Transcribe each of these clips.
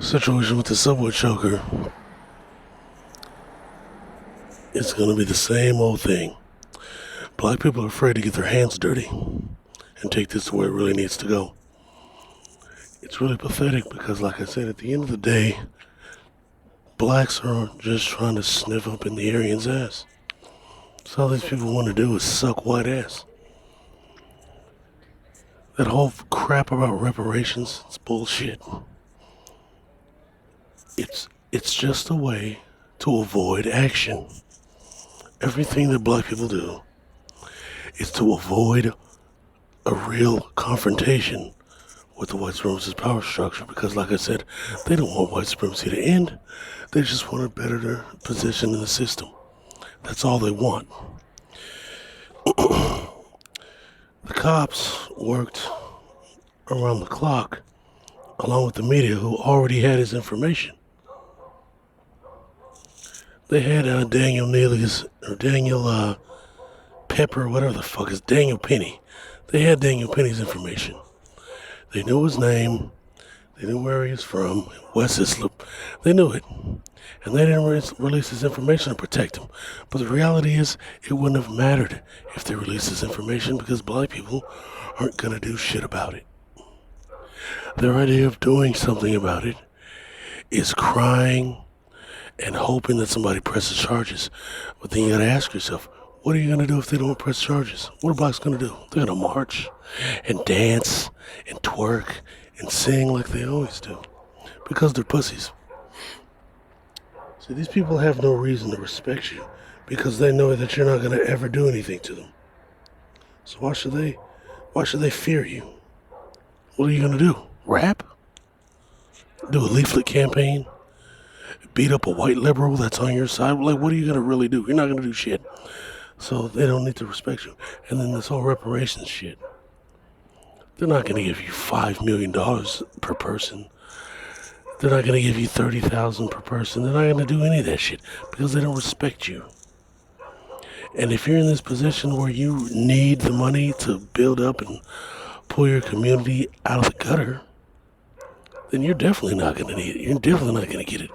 situation with the subway choker, it's going to be the same old thing. Black people are afraid to get their hands dirty and take this to where it really needs to go. It's really pathetic because, like I said, at the end of the day, blacks are just trying to sniff up in the Aryan's ass. So all these people want to do is suck white ass. That whole crap about reparations, it's bullshit. It's just a way to avoid action. Everything that black people do is to avoid a real confrontation with the white supremacist power structure because, like I said, they don't want white supremacy to end. They just want to better their position in the system. That's all they want. The cops worked around the clock along with the media who already had his information. They had Daniel Neely's, or Daniel Pepper, whatever the fuck is Daniel Penny. They had Daniel Penny's information. They knew his name. They knew where he was from. West Islip. They knew it. And they didn't release his information to protect him. But the reality is, it wouldn't have mattered if they released his information because black people aren't going to do shit about it. Their idea of doing something about it is crying and hoping that somebody presses charges. But then you gotta ask yourself, what are you gonna do if they don't press charges? What are blacks gonna do? They're gonna march and dance and twerk and sing like they always do. Because they're pussies. See, these people have no reason to respect you because they know that you're not gonna ever do anything to them. So why should they fear you? What are you gonna do? Rap? Do a leaflet campaign? Beat up a white liberal that's on your side? Like, what are you gonna really do? You're not gonna do shit. So they don't need to respect you. And then this whole reparations shit. They're not gonna give you $5 million per person. They're not gonna give you $30,000 per person. They're not gonna do any of that shit because they don't respect you. And if you're in this position where you need the money to build up and pull your community out of the gutter, then you're definitely not gonna need it. You're definitely not gonna get it.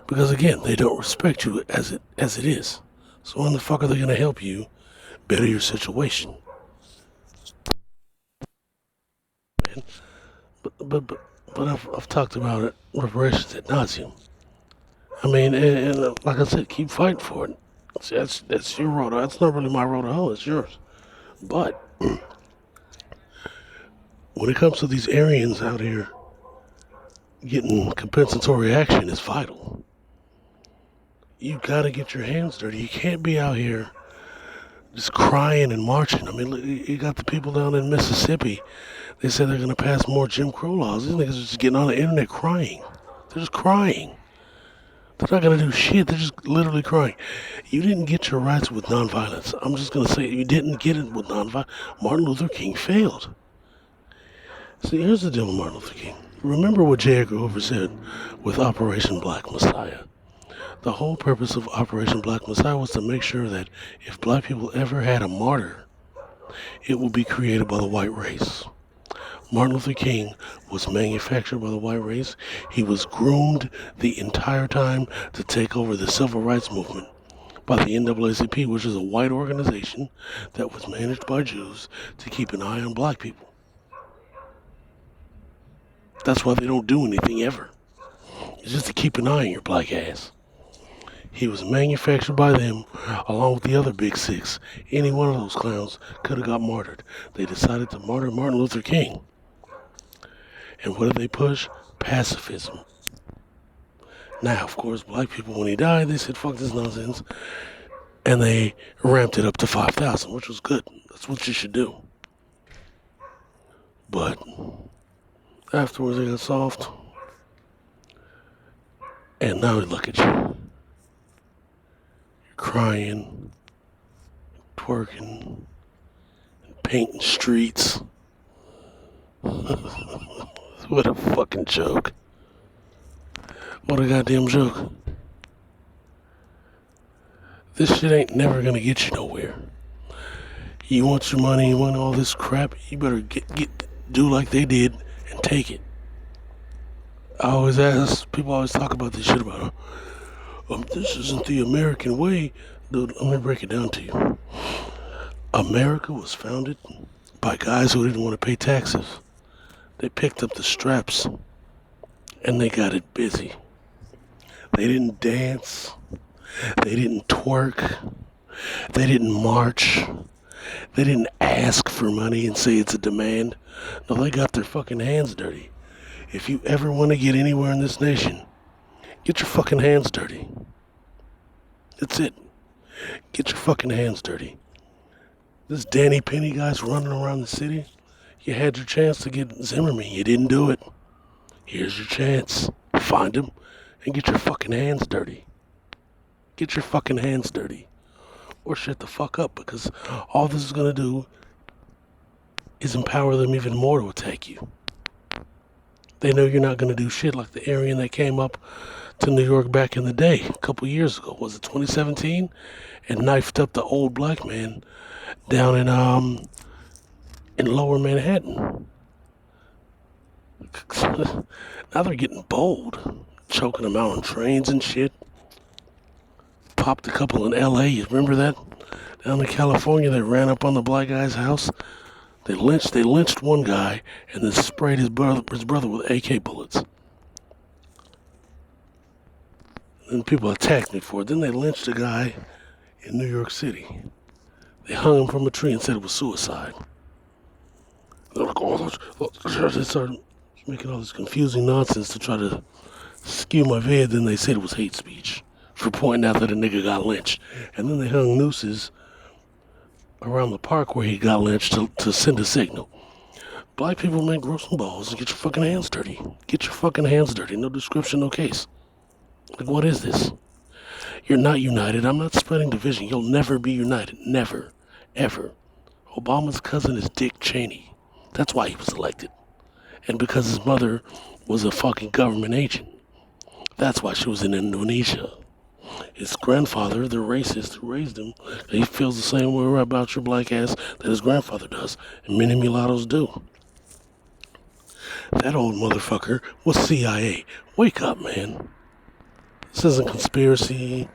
Because again, they don't respect you as it is. So when the fuck are they gonna help you better your situation? Man. But I've talked about it, reparations ad nauseum. I mean, and like I said, keep fighting for it. See, that's your road. That's not really my road to hoe. It's yours. But when it comes to these Aryans out here, getting compensatory action is vital. You gotta get your hands dirty. You can't be out here just crying and marching. I mean, look, you got the people down in Mississippi. They said they're gonna pass more Jim Crow laws. These niggas are just getting on the internet crying. They're just crying. They're not gonna do shit. They're just literally crying. You didn't get your rights with nonviolence. I'm just gonna say you didn't get it with nonviolence. Martin Luther King failed. See, here's the deal with Martin Luther King. Remember what J. Edgar Hoover said with Operation Black Messiah. The whole purpose of Operation Black Messiah was to make sure that if black people ever had a martyr, it would be created by the white race. Martin Luther King was manufactured by the white race. He was groomed the entire time to take over the civil rights movement by the NAACP, which is a white organization that was managed by Jews to keep an eye on black people. That's why they don't do anything ever. It's just to keep an eye on your black ass. He was manufactured by them along with the other big six. Any one of those clowns could have got martyred. They decided to martyr Martin Luther King. And what did they push? Pacifism. Now, of course, black people, when he died, they said, fuck this nonsense. And they ramped it up to 5,000, which was good. That's what you should do. But afterwards, they got soft. And now look at you. Crying, twerking, painting streets. What a fucking joke. What a goddamn joke. This shit ain't never gonna get you nowhere. You want your money, you want all this crap, you better do like they did and take it. I always ask, people always talk about this shit about, this isn't the American way. Dude, let me break it down to you. America was founded by guys who didn't want to pay taxes. They picked up the straps and they got it busy. They didn't dance. They didn't twerk. They didn't march. They didn't ask for money and say it's a demand. No, they got their fucking hands dirty. If you ever want to get anywhere in this nation, get your fucking hands dirty. That's it. Get your fucking hands dirty. This Danny Penny guy's running around the city. You had your chance to get Zimmerman. You didn't do it. Here's your chance. Find him and get your fucking hands dirty. Get your fucking hands dirty. Or shut the fuck up, because all this is going to do is empower them even more to attack you. They know you're not going to do shit like the Aryan that came up to New York back in the day, a couple years ago. Was it 2017? And knifed up the old black man down in Lower Manhattan. Now they're getting bold, choking them out on trains and shit. Popped a couple in L.A. You remember that? Down in California, they ran up on the black guy's house. They lynched one guy and then sprayed his brother with AK bullets. And people attacked me for it. Then they lynched a guy in New York City. They hung him from a tree and said it was suicide. They're like, they started making all this confusing nonsense to try to skew my vid. Then they said it was hate speech for pointing out that a nigga got lynched. And then they hung nooses around the park where he got lynched to send a signal. Black people, man, grow some balls and get your fucking hands dirty. Get your fucking hands dirty. No description, no case. Like, what is this? You're not united. I'm not spreading division. You'll never be united. Never. Ever. Obama's cousin is Dick Cheney. That's why he was elected. And because his mother was a fucking government agent. That's why she was in Indonesia. His grandfather, the racist who raised him, he feels the same way about your black ass that his grandfather does, and many mulattoes do. That old motherfucker was CIA. Wake up, man. This isn't conspiracy.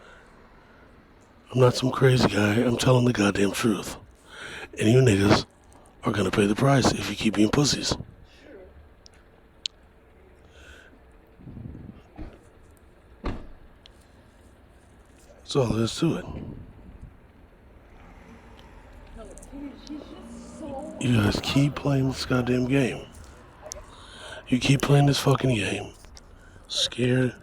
I'm not some crazy guy. I'm telling the goddamn truth. And you niggas are gonna pay the price if you keep being pussies. That's all there is to it. You guys keep playing this goddamn game. You keep playing this fucking game. Scared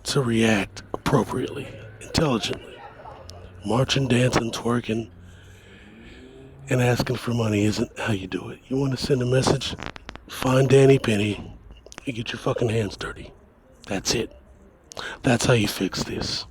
to react appropriately, intelligently. Marching, dancing, twerking, and asking for money isn't how you do it. You want to send a message? Find Danny Penny and get your fucking hands dirty. That's it. That's how you fix this.